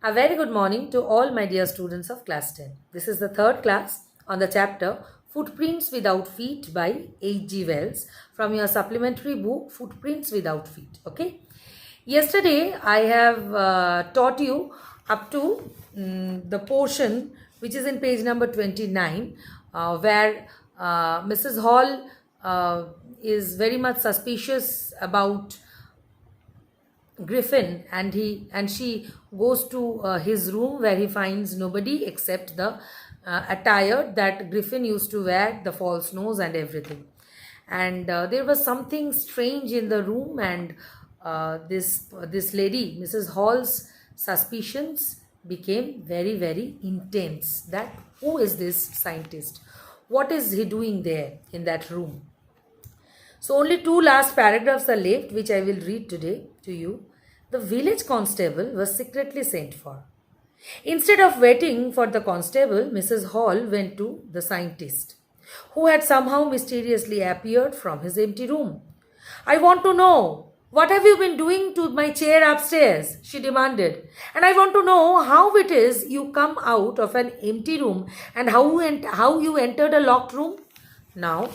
A very good morning to all my dear students of class 10. This is the third class on the chapter Footprints Without Feet by H.G. Wells from your supplementary book Footprints Without Feet. Okay. Yesterday I have taught you up to the portion which is in page number 29 where Mrs. Hall is very much suspicious about Griffin, and she goes to his room where he finds nobody except the attire that Griffin used to wear, the false nose and everything. And there was something strange in the room, and this lady, Mrs. Hall's suspicions became very intense. That who is this scientist? What is he doing there in that room? So only two last paragraphs are left, which I will read today to you. The village constable was secretly sent for. Instead of waiting for the constable, Mrs. Hall went to the scientist, who had somehow mysteriously appeared from his empty room. I want to know, what have you been doing to my chair upstairs? She demanded. And I want to know how it is you come out of an empty room and how you entered a locked room. Now,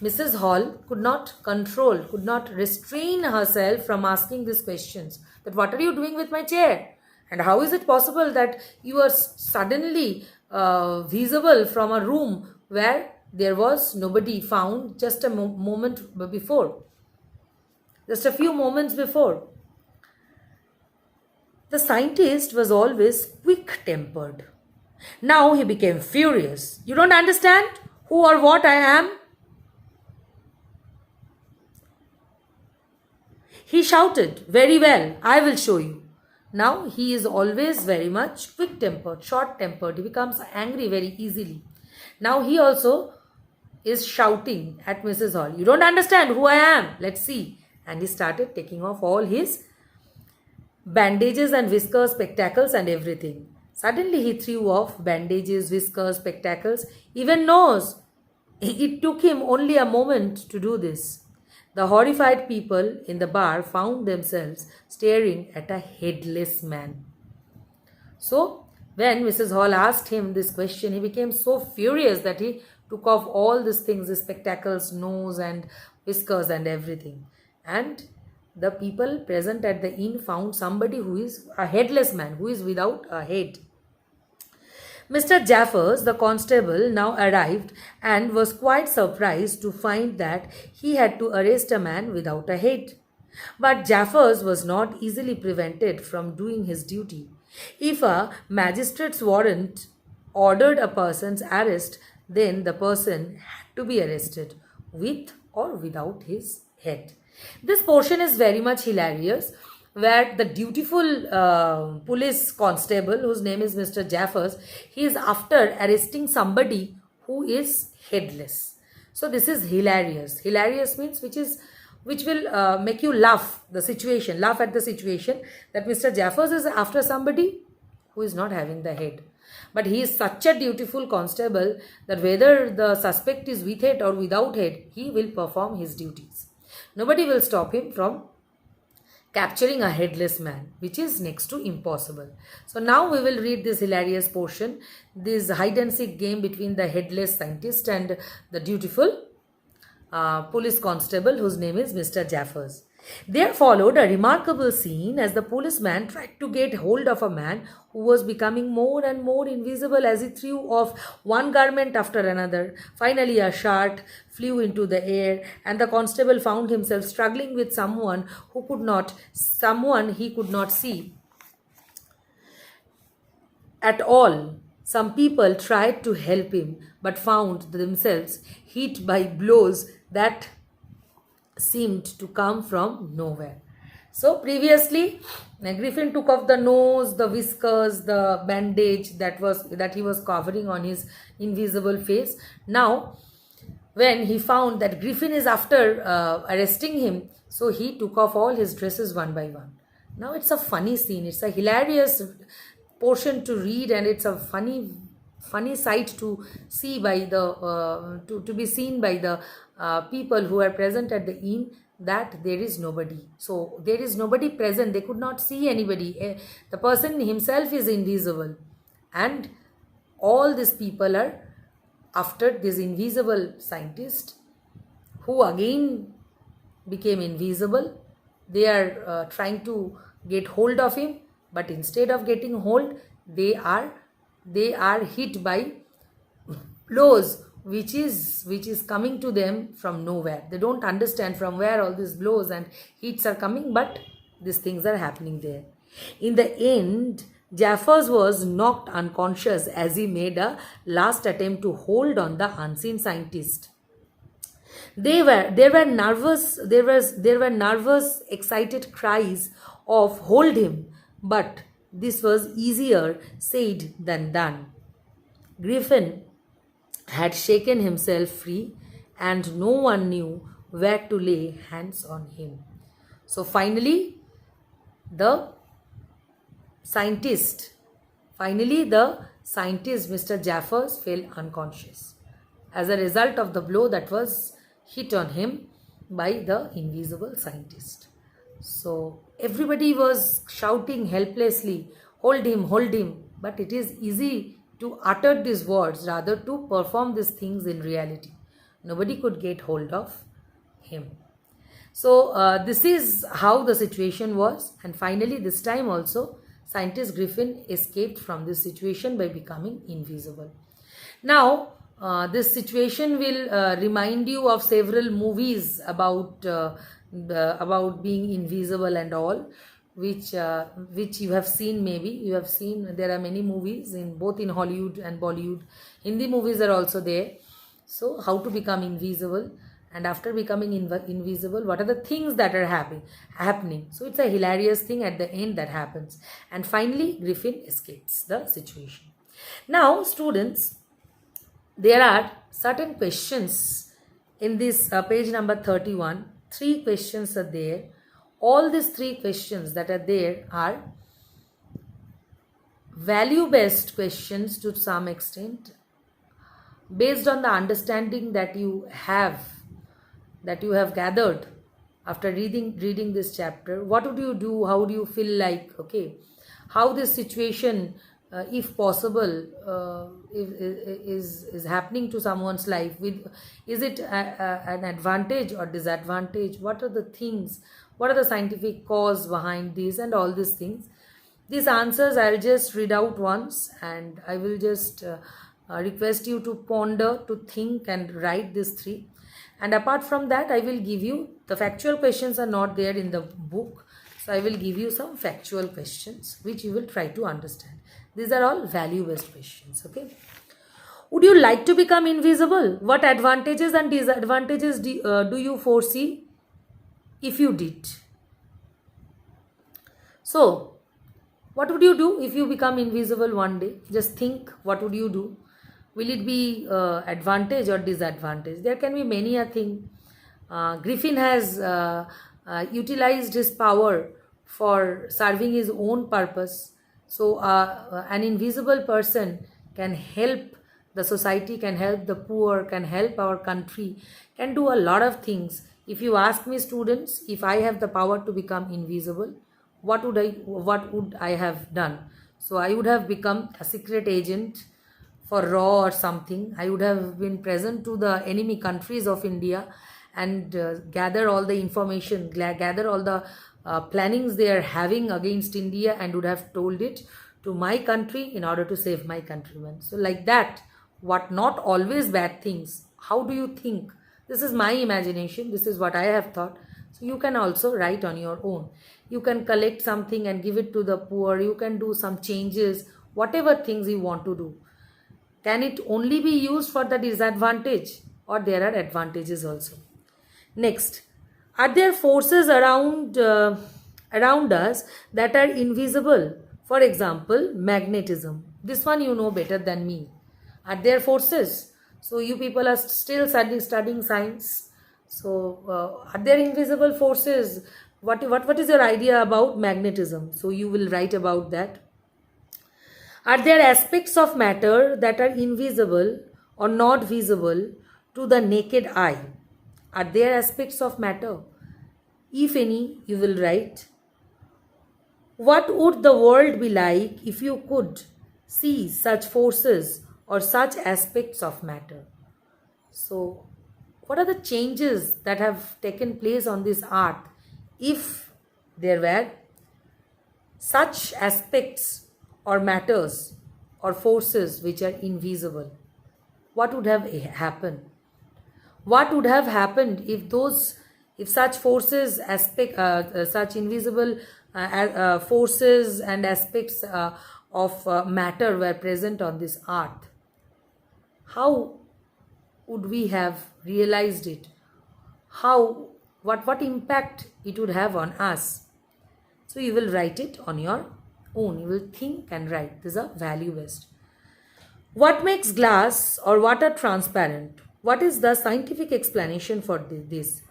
Mrs. Hall could not restrain herself from asking these questions. That what are you doing with my chair? And how is it possible that you are suddenly visible from a room where there was nobody found just a moment before? Just a few moments before. The scientist was always quick-tempered. Now he became furious. You don't understand who or what I am? He shouted, Very well, I will show you. Now he is always very much quick-tempered, short-tempered. He becomes angry very easily. Now he also is shouting at Mrs. Hall, You don't understand who I am. Let's see. And he started taking off all his bandages and whiskers, spectacles and everything. Suddenly he threw off bandages, whiskers, spectacles, even nose. It took him only a moment to do this. The horrified people in the bar found themselves staring at a headless man. So, when Mrs. Hall asked him this question, he became so furious that he took off all these things, the spectacles, nose and whiskers and everything. And the people present at the inn found somebody who is a headless man, who is without a head. Mr. Jaffers, the constable, now arrived and was quite surprised to find that he had to arrest a man without a head. But Jaffers was not easily prevented from doing his duty. If a magistrate's warrant ordered a person's arrest, then the person had to be arrested, with or without his head. This portion is very much hilarious, where the dutiful police constable, whose name is Mr. Jaffers, he is after arresting somebody who is headless. So this is hilarious. Hilarious means which will make you laugh at the situation that Mr. Jaffers is after somebody who is not having the head. But he is such a dutiful constable that whether the suspect is with head or without head, he will perform his duties. Nobody will stop him from capturing a headless man, which is next to impossible. So now we will read this hilarious portion, this hide and seek game between the headless scientist and the dutiful police constable, whose name is Mr. Jaffers. There followed a remarkable scene as the policeman tried to get hold of a man who was becoming more and more invisible as he threw off one garment after another. Finally, a shaft flew into the air, and the constable found himself struggling with someone he could not see at all. Some people tried to help him, but found themselves hit by blows that seemed to come from nowhere. So previously, Griffin took off the nose, the whiskers, the bandage that he was covering on his invisible face. Now, when he found that Griffin is after arresting him, so he took off all his dresses one by one. Now it's a funny scene. It's a hilarious portion to read, and it's a funny sight to see by the to be seen by the people who are present at the inn, that there is nobody. So there is nobody present. They could not see anybody. The person himself is invisible. And all these people are after this invisible scientist, who again became invisible. They are trying to get hold of him, but instead of getting hold, they are hit by blows which is coming to them from nowhere. They don't understand from where all these blows and hits are coming, but these things are happening there. In the end, Jaffers was knocked unconscious as he made a last attempt to hold on the unseen scientist. There were nervous, excited cries of hold him, but this was easier said than done. Griffin had shaken himself free, and no one knew where to lay hands on him. So finally, the scientist, Mr. Jaffers, fell unconscious as a result of the blow that was hit on him by the invisible scientist. So everybody was shouting helplessly, hold him, but it is easy to utter these words rather to perform these things in reality. Nobody could get hold of him. So this is how the situation was, and finally this time also scientist Griffin escaped from this situation by becoming invisible. Now this situation will remind you of several movies about being invisible and all, which you have seen. Maybe you have seen, there are many movies in both in Hollywood and Bollywood. Hindi movies are also there. So how to become invisible, and after becoming invisible, what are the things that are happening. So it's a hilarious thing at the end that happens, and finally Griffin escapes the situation. Now students, there are certain questions in this page number 31. 3 questions are there. All these 3 questions that are there are value-based questions to some extent, based on the understanding that you have gathered after reading this chapter. What would you do? How do you feel like? Okay, how this situation, if possible, is happening to someone's life? Is it an advantage or disadvantage? What are the things? What are the scientific cause behind this and all these things? These answers I'll just read out once, and I will just request you to ponder, to think and write these 3. And apart from that, I will give you, the factual questions are not there in the book, so I will give you some factual questions which you will try to understand. These are all value-based questions. Okay. Would you like to become invisible? What advantages and disadvantages do you foresee if you did? So, what would you do if you become invisible one day? Just think, what would you do? Will it be advantage or disadvantage? There can be many a thing. Griffin has utilized his power for serving his own purpose. So an invisible person can help the society, can help the poor, can help our country, can do a lot of things. If you ask me, students, if I have the power to become invisible, what would I have done? So I would have become a secret agent for RAW or something. I would have been present to the enemy countries of India and gather all the information, gather all the plannings they are having against India, and would have told it to my country in order to save my countrymen. So like that, what not always bad things. How do you think? This is my imagination. This is what I have thought. So you can also write on your own. You can collect something and give it to the poor. You can do some changes, whatever things you want to do. Can it only be used for the disadvantage, or there are advantages also? Next, are there forces around us that are invisible? For example, magnetism. This one you know better than me. Are there forces? So you people are still studying science. So are there invisible forces? What is your idea about magnetism? So you will write about that. Are there aspects of matter that are invisible or not visible to the naked eye? Are there aspects of matter if any, you will write. What would the world be like if you could see such forces or such aspects of matter? So, what are the changes that have taken place on this earth if there were such aspects or matters or forces which are invisible? What would have happened? What would have happened if such forces such invisible forces and aspects of matter were present on this earth? How would we have realized it? How, what impact it would have on us? So you will write it on your own. You will think and write. These are value based. What makes glass or water transparent? What is the scientific explanation for this?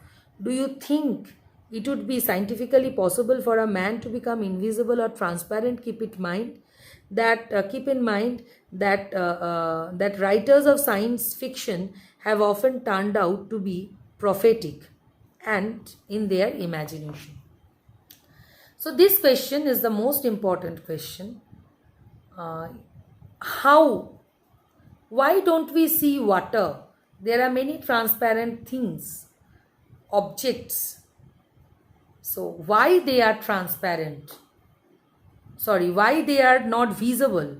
Do you think it would be scientifically possible for a man to become invisible or transparent? Keep in mind that that writers of science fiction have often turned out to be prophetic and in their imagination. So this question is the most important question. Why don't we see water? There are many transparent things, objects. So why they are transparent? Sorry, why they are not visible?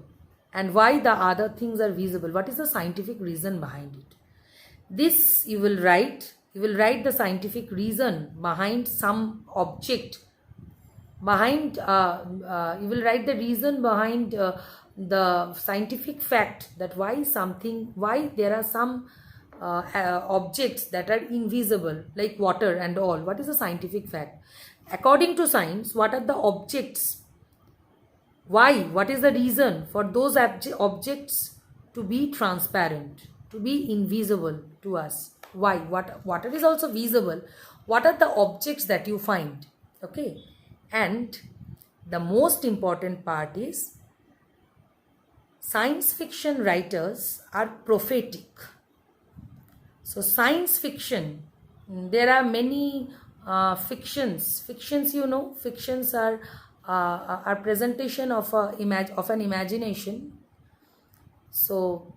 And why the other things are visible? What is the scientific reason behind it? This you will write. You will write the scientific reason behind some object. You will write the reason behind the scientific fact that why there are some objects that are invisible, like water and all. What is the scientific fact? According to science, what are the objects? Why? What is the reason for those objects to be transparent, to be invisible to us? Why? Water is also visible. What are the objects that you find? Okay. And the most important part is science fiction writers are prophetic. So science fiction, there are many fictions. Fictions, fictions are presentation of an imagination. So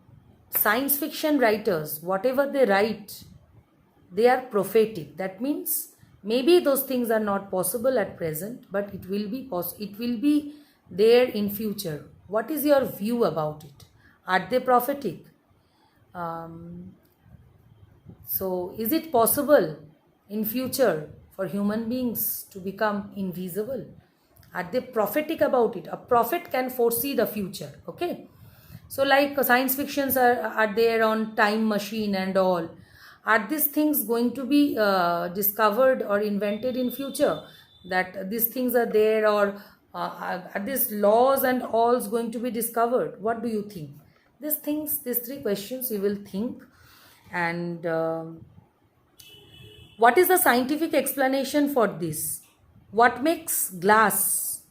science fiction writers, whatever they write, they are prophetic. That means maybe those things are not possible at present, but it will be there in future. What is your view about it? Are they prophetic? So is it possible in future for human beings to become invisible? Are they prophetic about it? A prophet can foresee the future. Okay. So like science fictions are there on time machine and all. Are these things going to be discovered or invented in future? That these things are there, or are these laws and alls going to be discovered? What do you think? These three questions you will think. And what is the scientific explanation for this? What makes glass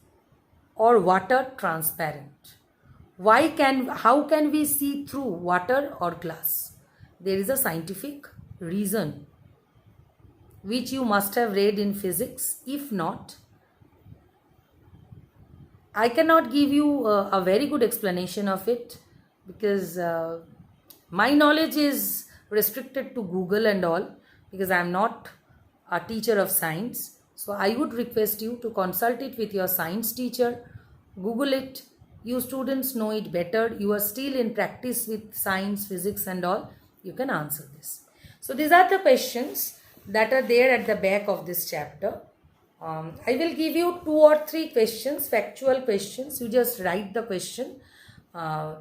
or water transparent? How can we see through water or glass? There is a scientific reason which you must have read in physics. If not, I cannot give you a very good explanation of it, because my knowledge is restricted to Google and all, because I am not a teacher of science. So I would request you to consult it with your science teacher. Google it. You students know it better. You are still in practice with science, physics and all. You can answer this. So these are the questions that are there at the back of this chapter. I will give you 2 or 3 questions, factual questions. You just write the question.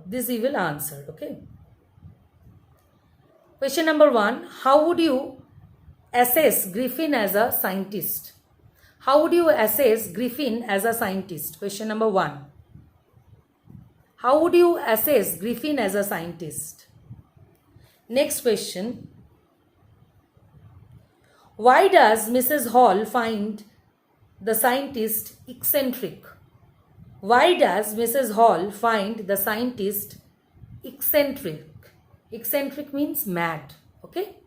This you will answer. Okay. Question number 1. How would you assess Griffin as a scientist? How would you assess Griffin as a scientist? Question number 1. How would you assess Griffin as a scientist? Next question. Why does Mrs. Hall find the scientist eccentric? Why does Mrs. Hall find the scientist eccentric? Eccentric means mad. Okay.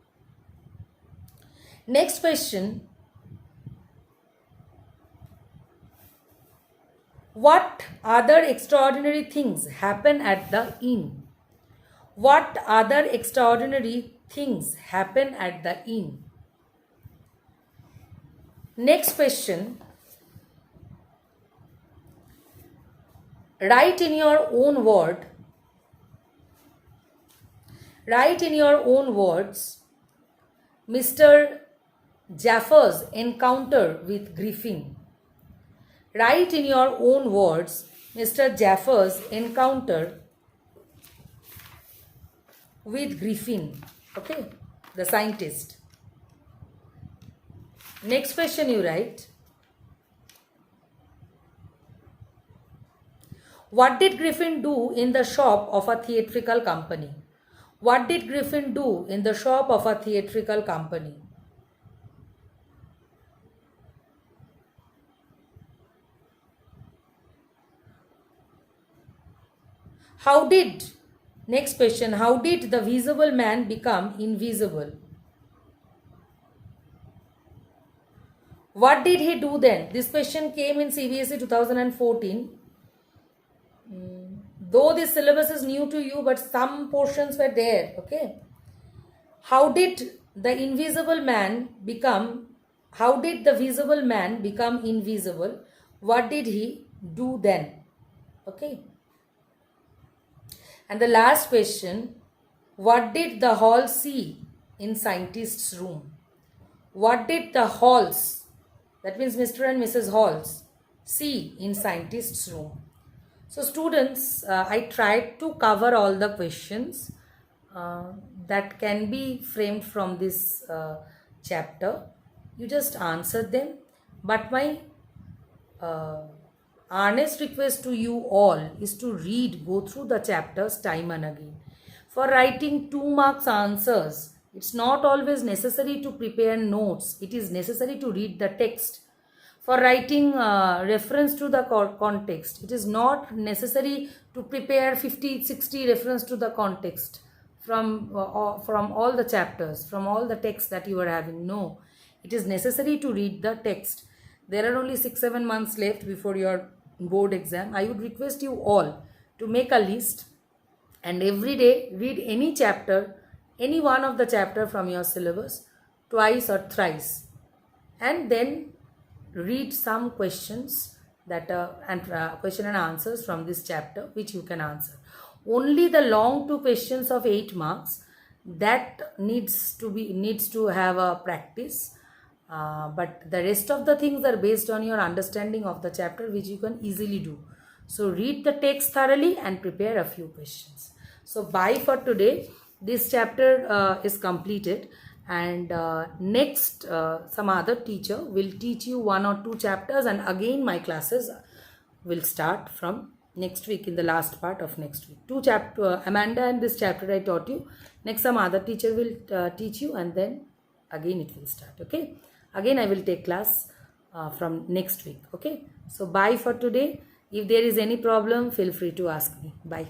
Next question. What other extraordinary things happen at the inn? What other extraordinary things happen at the inn? Next question. Write in your own word. Write in your own words Mr. Jaffers' encounter with Griffin. Write in your own words Mr. Jaffers' encounter with Griffin. Okay, the scientist. Next question you write. What did Griffin do in the shop of a theatrical company? What did Griffin do in the shop of a theatrical company? How did, next question, how did the visible man become invisible? What did he do then? This question came in CBSE 2014. Though this syllabus is new to you, but some portions were there, okay? How did the invisible man become, how did the visible man become invisible? What did he do then? Okay. And the last question, what did the hall see in scientist's room? What did the halls, that means Mr. and Mrs. Halls, see in scientist's room? So students, I tried to cover all the questions that can be framed from this chapter. You just answer them. But my earnest request to you all is to read, go through the chapters time and again. For writing 2 marks answers, it's not always necessary to prepare notes. It is necessary to read the text. For writing reference to the context, it is not necessary to prepare 50-60 reference to the context from all the chapters, from all the text that you are having. No, it is necessary to read the text. There are only 6-7 months left before your board exam. I would request you all to make a list and every day read any chapter, any one of the chapter from your syllabus twice or thrice, and then read some questions that question and answers from this chapter which you can answer. Only the long 2 questions of 8 marks that needs to have a practice, but the rest of the things are based on your understanding of the chapter, which you can easily do. So read the text thoroughly and prepare a few questions. So bye for today. This chapter is completed. And next some other teacher will teach you 1 or 2 chapters, and again my classes will start from next week, in the last part of next week. 2 chapter Amanda and this chapter I taught you. Next some other teacher will teach you, and then again it will start. Okay, again I will take class from next week. Okay, so bye for today. If there is any problem, feel free to ask me. Bye.